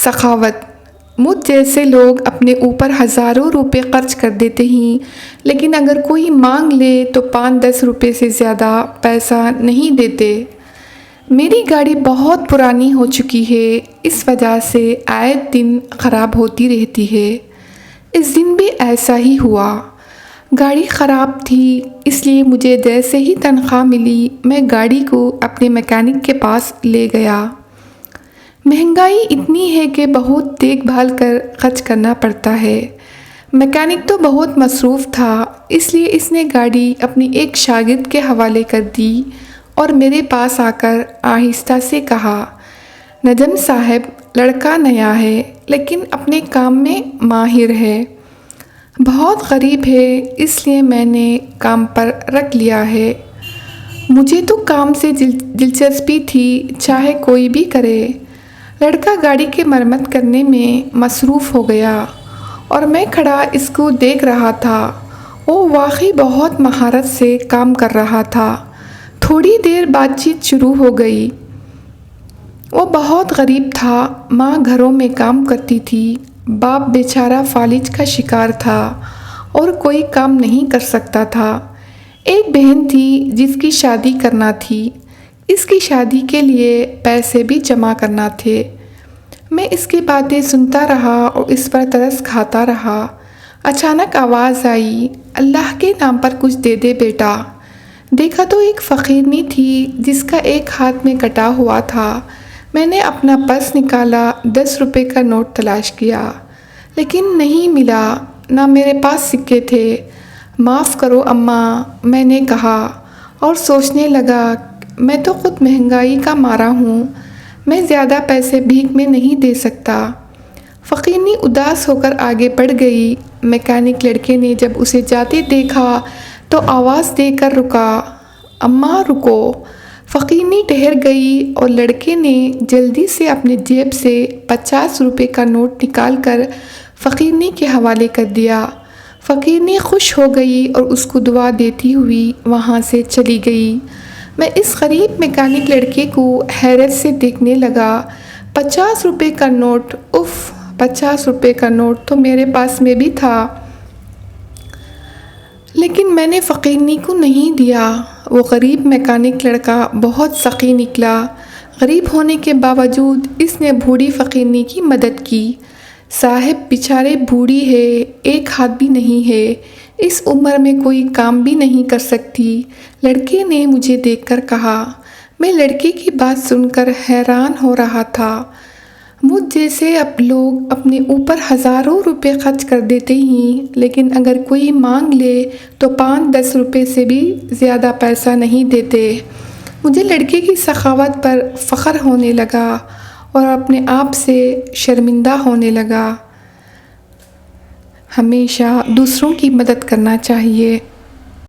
سخاوت۔ مجھ جیسے لوگ اپنے اوپر ہزاروں روپے خرچ کر دیتے ہیں، لیکن اگر کوئی مانگ لے تو 5-10 روپے سے زیادہ پیسہ نہیں دیتے۔ میری گاڑی بہت پرانی ہو چکی ہے، اس وجہ سے آئے دن خراب ہوتی رہتی ہے۔ اس دن بھی ایسا ہی ہوا۔ گاڑی خراب تھی، اس لیے مجھے جیسے ہی تنخواہ ملی میں گاڑی کو اپنے میکینک کے پاس لے گیا۔ مہنگائی اتنی ہے کہ بہت دیکھ بھال کر خرچ کرنا پڑتا ہے۔ میکینک تو بہت مصروف تھا، اس لیے اس نے گاڑی اپنی ایک شاگرد کے حوالے کر دی اور میرے پاس آ کر آہستہ سے کہا، نجم صاحب، لڑکا نیا ہے لیکن اپنے کام میں ماہر ہے، بہت غریب ہے، اس لیے میں نے کام پر رکھ لیا ہے۔ مجھے تو کام سے دلچسپی تھی، چاہے کوئی بھی کرے۔ لڑکا گاڑی کی مرمت کرنے میں مصروف ہو گیا اور میں کھڑا اس کو دیکھ رہا تھا۔ وہ واقعی بہت مہارت سے کام کر رہا تھا۔ تھوڑی دیر بات چیت شروع ہو گئی۔ وہ بہت غریب تھا، ماں گھروں میں کام کرتی تھی، باپ بیچارہ فالج کا شکار تھا اور کوئی کام نہیں کر سکتا تھا۔ ایک بہن تھی جس کی شادی کرنا تھی، اس کی شادی کے لیے پیسے بھی جمع کرنا تھے۔ میں اس کی باتیں سنتا رہا اور اس پر ترس کھاتا رہا۔ اچانک آواز آئی، اللہ کے نام پر کچھ دے دے بیٹا۔ دیکھا تو ایک فقیرنی تھی جس کا ایک ہاتھ میں کٹا ہوا تھا۔ میں نے اپنا پرس نکالا، 10 روپے کا نوٹ تلاش کیا، لیکن نہیں ملا، نہ میرے پاس سکے تھے۔ معاف کرو اماں، میں نے کہا اور سوچنے لگا، میں تو خود مہنگائی کا مارا ہوں، میں زیادہ پیسے بھیک میں نہیں دے سکتا۔ فقیرنی اداس ہو کر آگے بڑھ گئی۔ میکینک لڑکے نے جب اسے جاتے دیکھا تو آواز دے کر رکا، اماں رکو۔ فقیرنی ٹھہر گئی اور لڑکے نے جلدی سے اپنے جیب سے 50 روپے کا نوٹ نکال کر فقیرنی کے حوالے کر دیا۔ فقیرنی خوش ہو گئی اور اس کو دعا دیتی ہوئی وہاں سے چلی گئی۔ میں اس غریب میکینک لڑکے کو حیرت سے دیکھنے لگا۔ 50 روپے کا نوٹ، اف، 50 روپے کا نوٹ تو میرے پاس میں بھی تھا، لیکن میں نے فقیرنی کو نہیں دیا۔ وہ غریب میکینک لڑکا بہت سخی نکلا۔ غریب ہونے کے باوجود اس نے بوڑھی فقیرنی کی مدد کی۔ صاحب بیچارے بوڑھی ہے، ایک ہاتھ بھی نہیں ہے، اس عمر میں کوئی کام بھی نہیں کر سکتی، لڑکے نے مجھے دیکھ کر کہا۔ میں لڑکے کی بات سن کر حیران ہو رہا تھا۔ مجھ جیسے اب لوگ اپنے اوپر ہزاروں روپے خرچ کر دیتے ہیں، لیکن اگر کوئی مانگ لے تو 5-10 روپے سے بھی زیادہ پیسہ نہیں دیتے۔ مجھے لڑکے کی سخاوت پر فخر ہونے لگا اور اپنے آپ سے شرمندہ ہونے لگا۔ ہمیشہ دوسروں کی مدد کرنا چاہیے۔